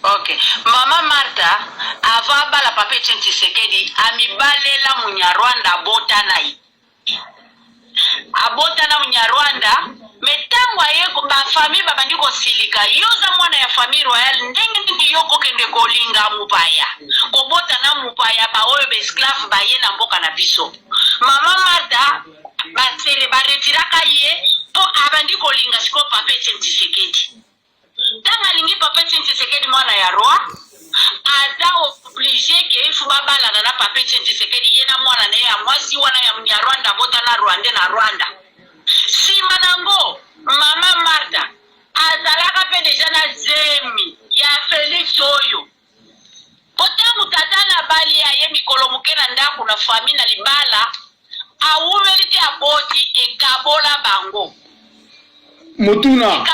Ok. Mama Martha, avant bala papa Tshisekedi, amibalela munyarwanda abotana munyarwanda, metango ayeko ba famille babandi ko silika, yoza mwana ya famille royal ndenge ndi yoko kende kolinga mupaya. Kobotana mupaya ba oyo be esclave ba ye na mboka na biso. Mama Martha ba retiraka ye po abandi kolinga siko papa Tshisekedi. Tanga lingi papa Tshisekedi mwana ya roi aza obligé ke ifu babala na papa Tshisekedi yena mwana na ya mwasi wana ya Mnyarwanda bota na Rwanda na Rwanda sima nango mama Martha azalaka pe deja na zemi ya Felix oyo potangu tata na bali ya ye mikolo mukena ndaku na fami na libala awumelite aboti ekabola bango Motuna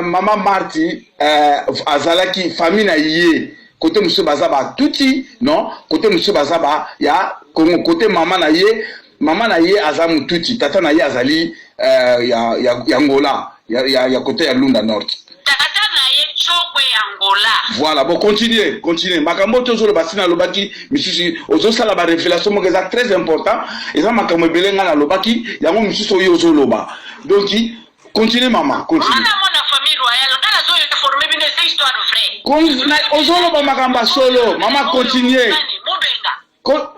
Mama Marti azalaki famille na ye côté monsieur bazaba tuti non côté monsieur bazaba ya Congo côté mama na ye azamu tuti tata na ye azali ya Angola ya côté ya Lunda Nord. Voilà, bon, continuez. Makambo toujours le bassin lobaki, monsieur, ozo sala ba révélation mo c'est très important. Et ça makambo belenga na lobaki, yango monsieur soyo ozo loba. Donc, continuez maman, continuez. Ana famille royale, kana zo informer bine cette histoire vraie. Ozo loba makambo solo, maman continuez.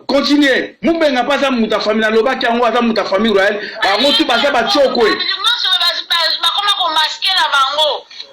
Continuez. Mubenga pas za muta famille na lobaki yango aza muta famille royale, ba ngotu baza ba chokwe.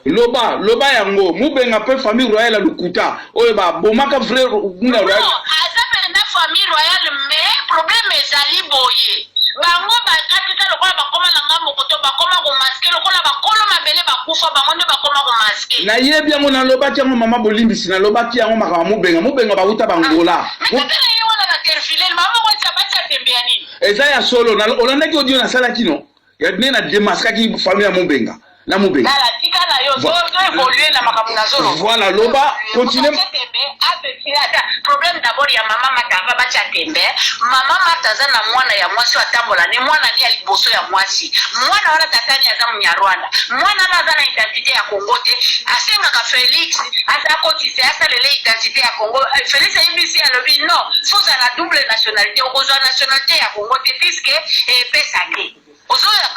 Loba yango mubenga pe famille royale lukuta oyo ba bomaka frère nguna royale azape na famille royale mais problème ezali boye bango ba katita lokola bakoma na ngambo koto bakoma ko masquer lokola bakolo mabele bakufa bango nde bakoma ko masquer na yebi yango na loba tiango mama bolimbisi na loba tiango makama mubenga bauta bangola metana ye wana na terfile mama ko tabata tembea nini eza ya solo na olandaki audio na sala kino ya na demaskaki famille ya mubenga na mubenga la tika na yo zo évoluer na makamuna zolo voilà loba continue problème d'abord ya mama Martha ba cha tembe mama Martha za na mwana ya mwasi watambola ni mwana ni aliboso ya mwasi mwana wana tatani aza Mnyarwanda mwana na za na identité ya Congo te asenga ka Felix asa kotise asa lele identité ya Congo Felix ibisi alobi non faut la double nationalité okozwa nationalité ya Congo te puisque pesa ke ozoya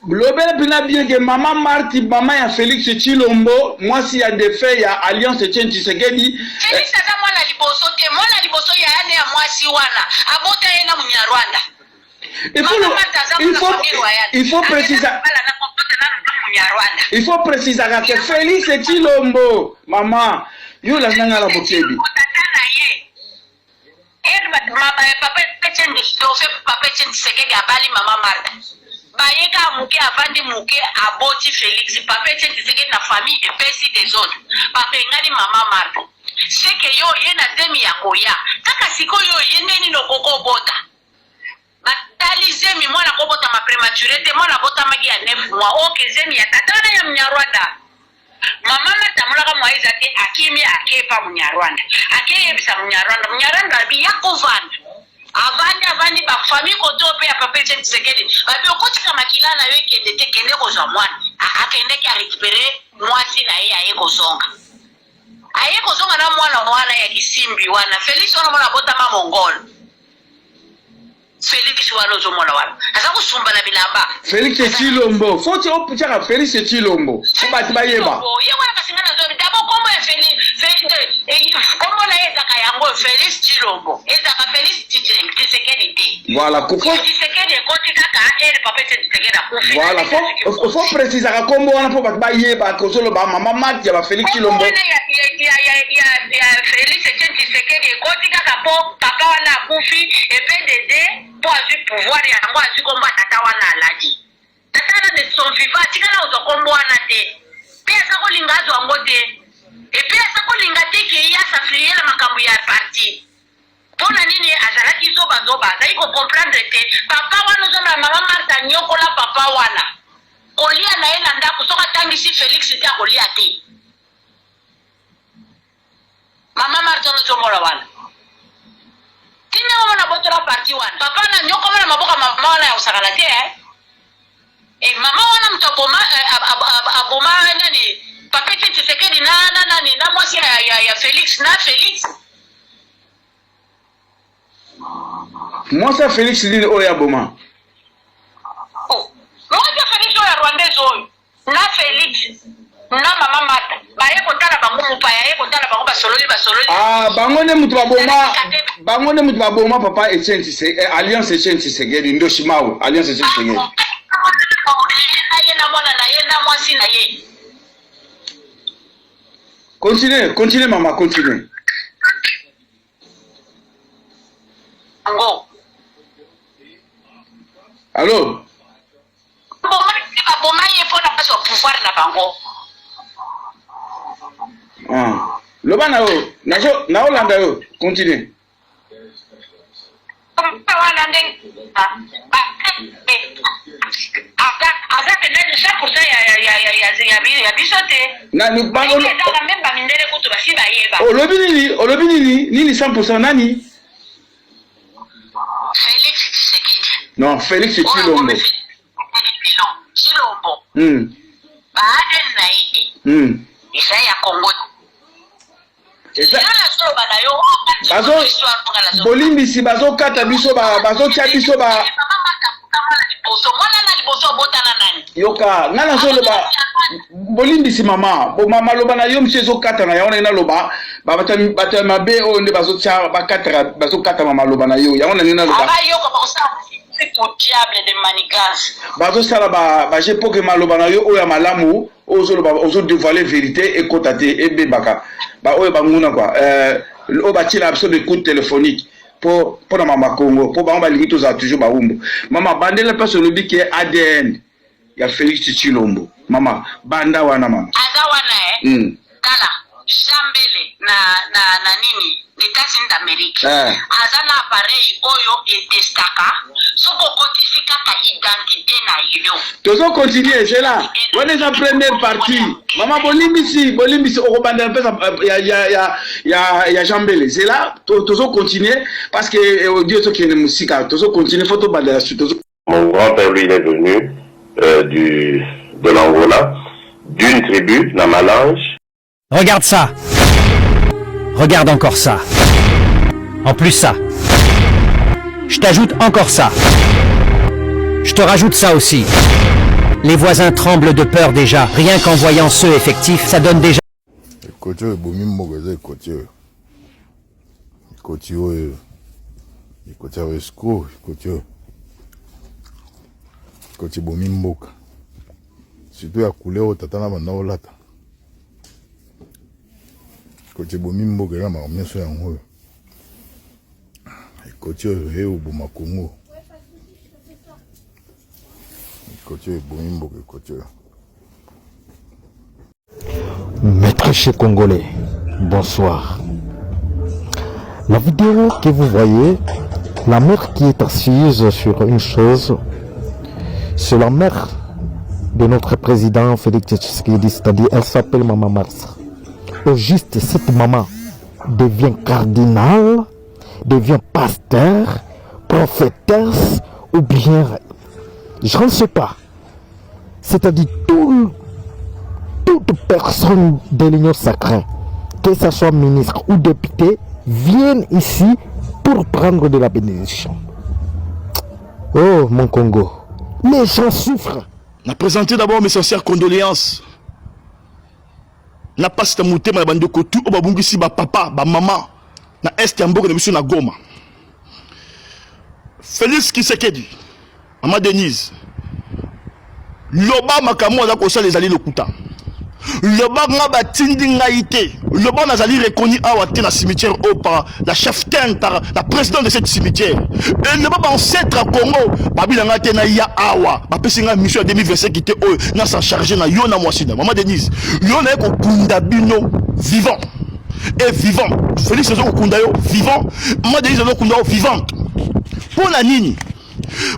Global bina bien que maman Marti, maman ya Félix Tshilombo, moi si y a des faits, il y a Alliance Tshisekedi. Félix aza mwana liboso ya ane ya mwasi wana, abota yena Mnyarwanda. Il faut préciser que Félix Tshilombo, maman, yo la nanga la bokebi. Papa Tshisekedi abali mama Martha. Bayeka muke avandi muke aboti Felix papa Tshisekedi na famille epesi des autres papa ngani mama Martha seke yo ye na zemi ya koya kaka siko yo ye neni no koko bota batali zemi mwana kobota ma prématurité mwana bota magi ya 9 mois oke zemi ya tatana ya Mnyarwanda mama Martha mulaka mwaiza te akimi akepa Mnyarwanda akeyebisa Mnyarwanda bi yakovanda avandi ba famille koto pe ya papa Tshisekedi babi okotika makila na yo kende te kende kozwa mwana akende ki a récupérer mwasi na ye aye kozonga na mwana ya kisimbi wana Felix wana mwana botama mongol Felix wana ozomona wana asa kusumba na bilamba Felix Tshilombo faut opuchaka Felix Tshilombo ko bati bayeba ye wana kasingana zo dabo komo ya Felix komo na ezaka yango Felix Tshilombo ezaka Felix Tshisekedi te voilà Tshisekedi kotika ka ele papa Tshisekedi akufi voilà faut préciser ka kombo wana po bati bayeba ko solo ba mama Marti ya Felix Tshilombo ya Felix Tshisekedi kotika ka po papa wana akufi EPDD pour azui pouvoir ya ngo azui komba tata wana alaji tata de son vivant tikana uzo kombo wana te pe asa ko linga zo ngo te et puis asa ko linga te ke ya safrier la makambu ya parti pona nini azalaki zoba azali ko comprendre te papa wana zo na mama Martha nyokola papa wana kolia na ena ndako soka tangisi Felix te akolia te mama Martha zo mora wana tina wana botora parti wana papa na nyoko mwana maboka mama wana ya usakala te Et maman wana mtu aboma nani papete Tshisekedi na mwasi ya Felix na Felix. Mwasi ya Felix lini oyo aboma? Oh, mwasi ya Felix oyo ya Rwandais oyo na Felix na mama Mata. Baye kotala bango mupaya ye kotala bango basololi. Ah, bango ne mutu baboma papa Etienne Tshisekedi Alliance Etienne Tshisekedi Ndoshimao Alliance Etienne Tshisekedi. Continue maman, continue. Allô? Ah. Loba na yo, na Olanda yo, continue. Olobi nini 100% nani? Félix Tshisekedi. Non, Félix Tshilombo. Tshilombo. Isa ya Congo. Bolimbisi bazokata biso bazotia biso ba yoka ngana solo ba bolimbisi mama mama loba na yo mchezo kata na yaona ina loba bata mabe o nde bazotia bakatra bazokata mama loba na yo yaona nina loba bazosala ba jepoke maloba na yo oyo malamu ozo dévoiler vérité et kotate ebebaka ba oyo banguna quoi o batila absolument écoute téléphonique pour na mama Congo pour ba lingi toza toujours ba umbu mama bandela passe le bi qui est ADN ya Félix Tshilombo mama banda wana mama aza wana kala jambele na nini États-Unis d'Amérique aza na appareil oyo etestaka soko kotifika ka identité na yo tozo continuer c'est là on est en première partie mama bolimbisi okobanda pesa ya jambele c'est là tozo continuer parce que Dieu to qui est musique tozo continuer photo banda suite. Mon grand-père lui il est venu de l'Angola d'une tribu la Malange. Regarde ça. Regarde encore ça. En plus ça. Je t'ajoute encore ça. Je te rajoute ça aussi. Les voisins tremblent de peur déjà. Rien qu'en voyant ceux effectifs, ça donne déjà... Côté Bomimbo, que là, ma bien sûr, en haut. Côté au Bomakongo. Côté Bomimbo, côté. Mes très chers Congolais, bonsoir. La vidéo que vous voyez, la mère qui est assise sur une chose, c'est la mère de notre président Félix Tshisekedi, c'est-à-dire elle s'appelle Maman Mars. Au juste, cette maman devient cardinal, devient pasteur, prophétesse, ou bien, je ne sais pas. C'est-à-dire toute personne de l'Union sacrée, que ce soit ministre ou député, viennent ici pour prendre de la bénédiction. Oh, mon Congo, les gens souffrent. On a présenté d'abord mes sincères condoléances. Na pasta mutema ya bandeko tu obabungisi ba papa ba maman na est ya mboka na biso na Goma. Félix Tshisekedi, maman Denise, loba makamwa za kosala ezali lokuta. Loba nga batindi ngaité, loba nazali reconnu awa te na cimetière au par la cheftaine par la présidente de cette cimetière. Et loba ba ancêtre à Congo, babila nga te na ya awa, ba pesinga mission 2025 qui te o na s'en charger na yo na mwasina. Maman Denise, yo na ko kunda bino vivant. Et vivant. Félix zo ko kunda yo vivant. Maman Denise zo kunda yo vivant. Pour la nini.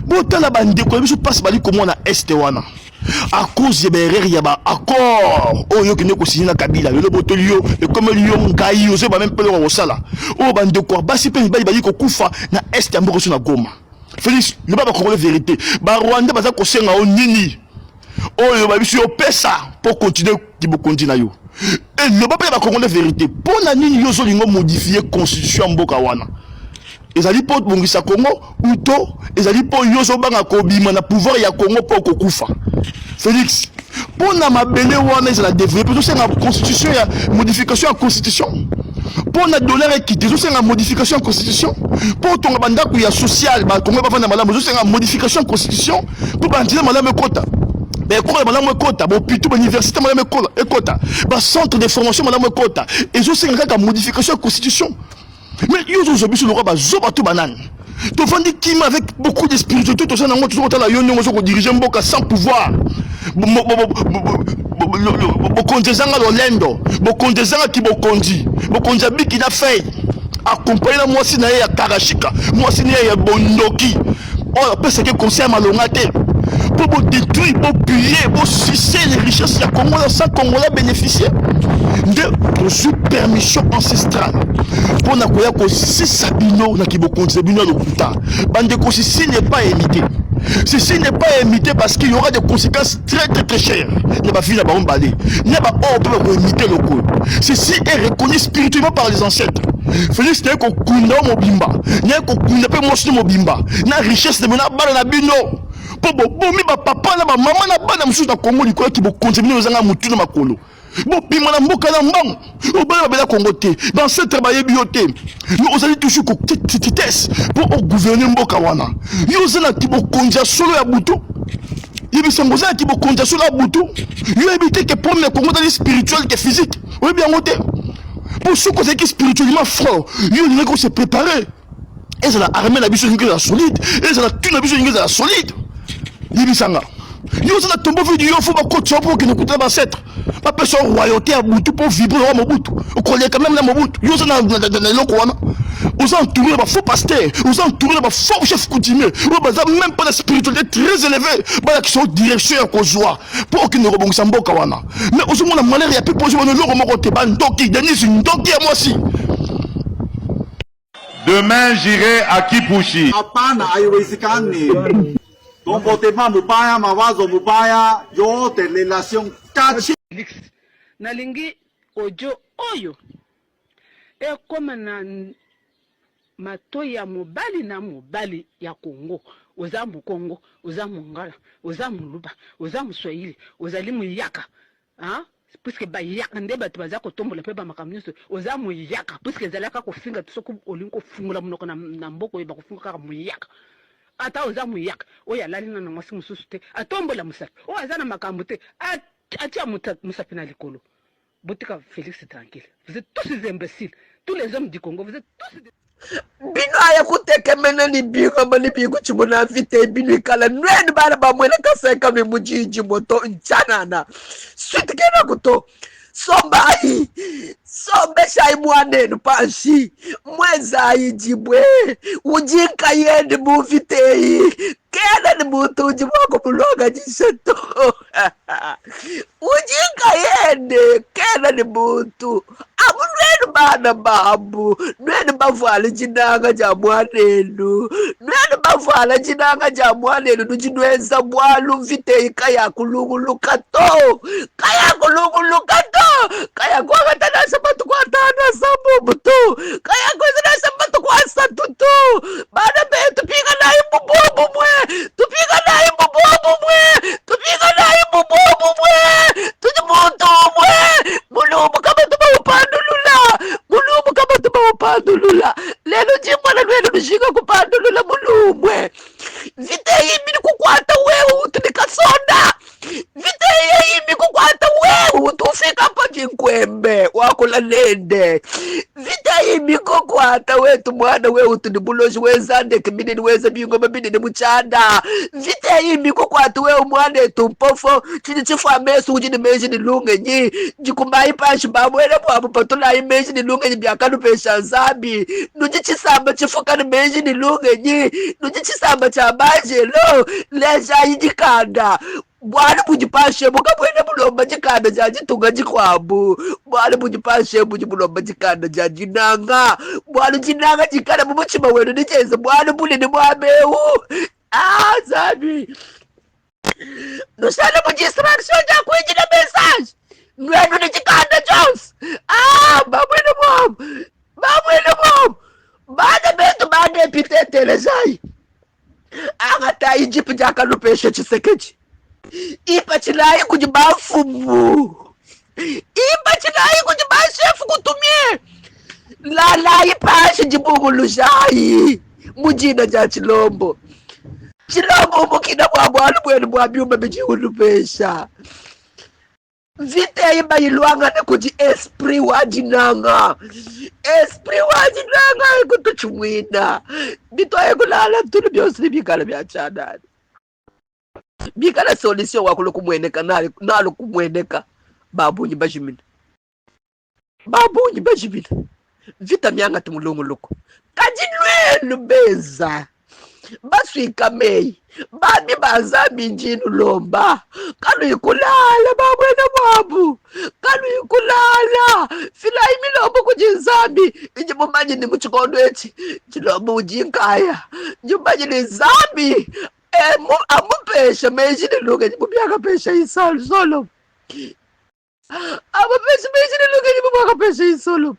Botala bandeko biso passe bali ko mona este wana. À cause de l'erreur, il y a un accord. Oh, yo qui ne signé na Kabila. Le botolio, le comme lion gaï, ose ba même pas le sala. Oh, bande de quoi? Basi pe bali bali ko kufa na est ya mboko na Goma. Félix, le baba congolais vérité. Ba Rwanda baza ko senga o nini. oyo babiso yo pesa pour continuer qui bo continuer yo. Et le papa va comprendre la vérité. Pour la nini yo zolingo modifier constitution mboka wana. Ezali po bongisa Congo uto ezali po yo zo banga ko bima na pouvoir ya Congo po ko kufa. Félix, pour na mabele wana ezala développer to senga constitution ya modification ya constitution. Pour na dollar équité to senga modification ya constitution. Pour ton banda ku ya social ba Congo ba fana malamu to senga modification ya constitution pour bandira malamu kota. Mais quoi madame Kota, bon plutôt l'université madame Kota, bah centre de formation madame Kota, et je sais que la modification de la constitution. Mais yo aujourd'hui sur le roi bah zoba tout banane. Tu vends des teams avec beaucoup de spiritualité, tout ça dans tout la yon on diriger mboka sans pouvoir. Bo kondezanga lolendo, bo kondezanga ki bo kondi, bo konjabi ki na fait. Accompagner la moi si na ya Karashika, moi si na ya Bondoki. Oh, après c'est que conseil malongate. Pour détruire, pour piller, pour sucer les richesses, il y a Congo, sans Congolais bénéficier de sous permission ancestrale. Pour n'a pas que si Sabino n'a qui beaucoup Sabino le Kuta, bande que ceci n'est pas imité. Ceci n'est pas imité parce qu'il y aura des conséquences très chères. N'est pas fini là-bas on balai. N'est pas on peut imiter le coup. Ceci est reconnu spirituellement par les ancêtres. Félix n'est qu'au Kunda Mobimba, n'est qu'au Kunda pe Mosno Mobimba, n'a richesse de mena bala na bino. Bon mi ba papa na ba maman na bana musu na Congo likola ki bo continuer ozanga mutu na makolo. Bon pima na mboka na mbang. O bala ba Congo te. Dans ce travail bioté. Nous osali toujours ko titesse pour gouverner mboka wana. Yo zana ki bo konja solo ya butu. Yebi sangoza ki bo konja solo ya butu. Yo éviter que premier Congo dans spirituel que physique. Oui bien monté. Pour ceux qui sont spirituellement forts, yo ne ko se préparer. Et c'est la armée la biso la solide. Et c'est la tune la biso la solide. Libisanga. Yo ça tombe vu yo faut pas coach pour que nous coûte ba ancêtre. Pas personne royauté à Mobutu pour vibrer au Mobutu. On connaît quand même la Mobutu. Yo ça na loko wana. Aux entourés ba faux pasteur, aux entourés ba faux chef coutumier. On ba même pas la spiritualité très élevée. Ba qui sont direction à kozwa pour que nous rebongisa mboka wana. Mais aux monde la malheur ya peut poser le loro moko te ban doki Denis une doki à moi aussi. Demain j'irai à Kipushi. Hapana haiwezekani. Comportement mubaya, mawazo mubaya, yote relation kati. Nalingi ojo oyo. Koma na mato ya mobali na mobali ya Congo. Oza mu Congo, oza mu Ngala, oza mu Luba, oza mu Swahili, ozali mu Yaka. Hein? Puisque ba yaka nde bato baza kotombola pe ba makamnyuso oza mu Yaka puisque zalaka ko finga tsoko olinko fungula munoko na mboko yeba ko funga ka mu Yaka. Ata oza mu Yaka oya lali na mwasi mususu te atombola musapi o azana makambo te atia musapi na likolo. Botika Félix tranquille. Vous êtes tous des imbéciles. Tous les hommes du Congo, vous êtes tous des... Bino aya kuteke mena ni bigo mani bigo chimuna vite bino kala nweni bana ba mwena kaseka ni mujiji moto nchanana. Switi kena kuto. Sombai shai mwane nupanshi mweza jibwe ujinka yende muvitei kena ni mutu ujibwako muloga jisheto ujinka yende kena ni mutu abu nwenu bana babu nwenu bavuala jinanga ja mwanenu nwenu bavuala jinanga ja mwanenu nujinweza mwalu vitei kaya kulungulukato kaya kwa katana sabatu kwa tana sabu butu kaya kwa zina sabatu kwa satutu bana be tupiga na imbubobu mwe tupiga na imbubobu mwe tujimuntu mwe mulubu kama tuba upandulula lelo jimwana lwelo nishika kupandulula mulumwe vite yimi kukwata wewe utunikasonda vite yimi kukwata wewe utufika pa jinkwembe wakula nende vite yimi kukwata wetu mwana wewe utunibuloshi wezande kibini weza bingoma bini muchanda vite yimi kukwata wewe mwana etumpofo chini chifu amesu ujini meji ni lunge nyi jikumbai panshi bamwele mwabu patula imeji ni lunge nyi biakanu pesha zambi nuji chisamba chifuka ni meji ni lunge nyi nuji chisamba cha lo leja yijikanda bwana bujipashe mukabwene bulomba jikanda jajitunga jikwabu bwana bujipashe bulomba jikanda jajinanga bwana jinanga jikanda mumuchima wenu nicheze bwana bulini mwabewu zabi Nusala mu distraction ya kuinjina message. Nwenu ni chikanda Jones. Babwene mom. Bada betu bada epitete zai. Angata ijipu jaka lupesha chisekeji. Ipa chilai kujibafumu. Ipa chilai kujibashefu kutumie. Lala ipashi jibugu lushai. Mujina ja Chilombo. Chilombo mukina mwabwalu mwenu mwabiuma bijiulupesha. Vite iba iluanga na kuji esprit wajinanga. Esprit wajinanga ikutuchumwina. Bito kulala tunu byosini bikala byachana. Bikala solution wakulo kumweneka nalo kumweneka. Babunyi bajimina. Vita myanga tumulungu luko. Kajinwenu beza. Baswika mei. Babi bazami njinu lomba. Kanu ikulala babwena babu. Kanu ikulala. Fila imilombo kujinzambi. Ijibu maji ni mchukondo eti. Chilombo ujinkaya. Jumaji ni zambi. Amupesha mejini luga. Jibu miaka pesha isalo solo. Amupesha mejini luga. Jibu miaka pesha isolo.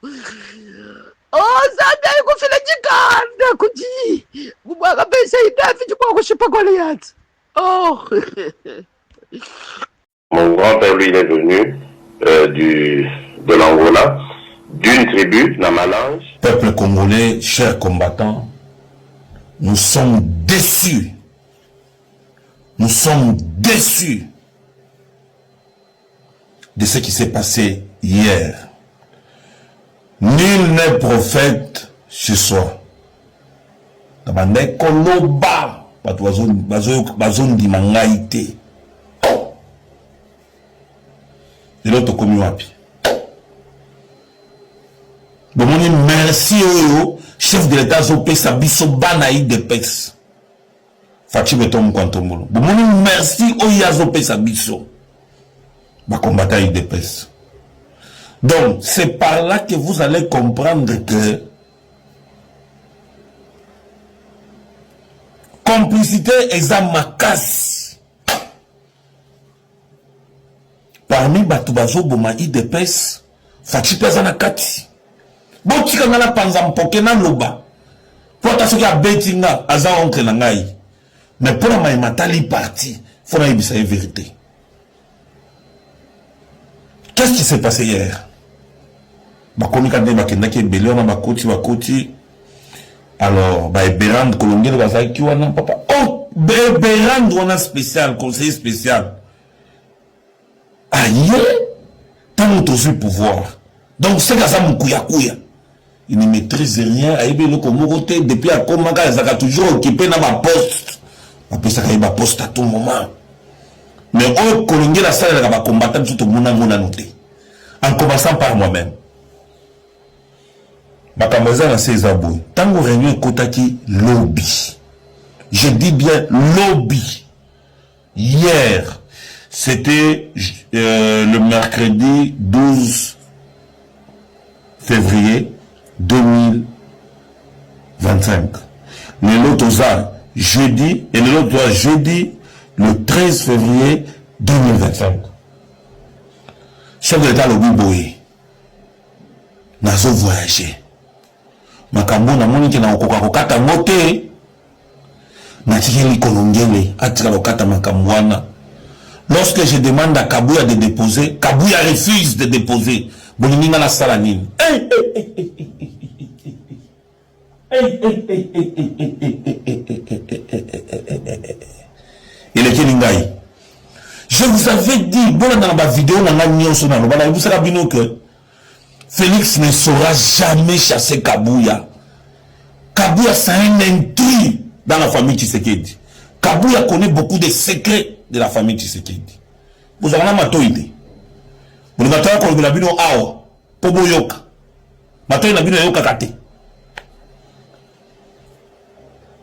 Zambi ayikufila jikanda kuji. Bubwaka pesha idafi jibwa kushipa Goliath. Mon grand-père, lui, il est venu de l'Angola, d'une tribu, Namalange. Peuple congolais, chers combattants, nous sommes déçus. Nous sommes déçus de ce qui s'est passé hier. Nul n'est prophète chez soi. Tabande koloba bazon di mangaite. L'autre komi wapi. Bomoni merci oyo chef de l'état zopé sa biso banaï de pes. Fachi beton kwantombolo. Bomoni merci oyo zopé sa biso. Ba combattant de pes. Donc, c'est par là que vous allez comprendre que complicité examakas parmi Batubazo Boma IDPS Fachi Pezana Kati. Bon, tu as la panzampoke na loba. Pour ta soki a betinga, aza oncle na ngai. Mais pour la maïmatali parti, faut na yebisa vérité. Qu'est-ce qui s'est passé hier? Bakomika de bakendaki ebele wana bakoti alors Berand Kolongelo bazaki wana papa Berand wana spécial conseiller spécial aïe tant au pouvoir donc c'est que ça mukuya il ne maîtrise rien aïe le komoroté depuis à Komaka ça a toujours occupé na ba poste après ça ka ba poste à tout moment mais Kolongelo ça la ba combattant tout le monde mona noté en commençant par moi-même. Makambaza na Césabou. Tango réunion kotaki lobby. Je dis bien lobby. Hier, c'était le mercredi 12 février 2025. Le Lotoza jeudi et le Lotoza jeudi le 13 février 2025. Chef de l'État lobby boye. Nazo voyager. Makambo na moni ke na okoka kokata mote na tikeli Kolongele atika lokata makambo wana. Lorsque je demande à Kabouya de déposer, Kabouya refuse de déposer. Bolinga na sala nini? Il est Kelingai. Je vous avais dit, bon dans la vidéo na ngani onso na lobala, vous savez bien que Félix ne saura jamais chasser Kabouya. Kabouya, c'est un intrus dans la famille Tshisekedi. Kabouya connaît beaucoup de secrets de la famille Tshisekedi. Vous avez ma toide. Vous avez ma toide la bino awa. Pobo yoka. Ma toide la bino yoka kate.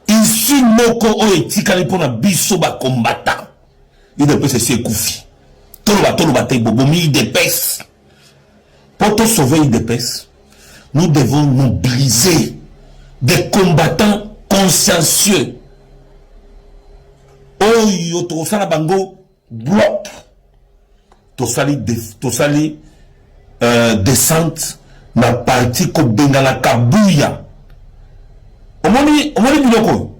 Ici, moko o etika li pona biso ba combattant. Il de pèse c'est koufi. Tolo ba te bobomi de pèse. Pour te sauver l'IDPS, nous devons mobiliser des combattants consciencieux. oyo tokosala bango bloc tosali descente na parti kobengana kabuya omoni biloko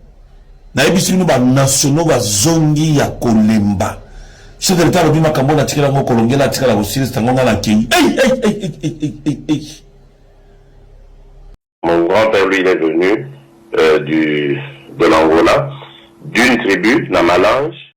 nayebisi bino banationaux bazongi ya kolemba chef de l'état alobi makambo natikela yango kolongela atikala kosilisa tango nga na kei. Mon grand-père, lui, il est venu de l'Angola, d'une tribu, Namalange.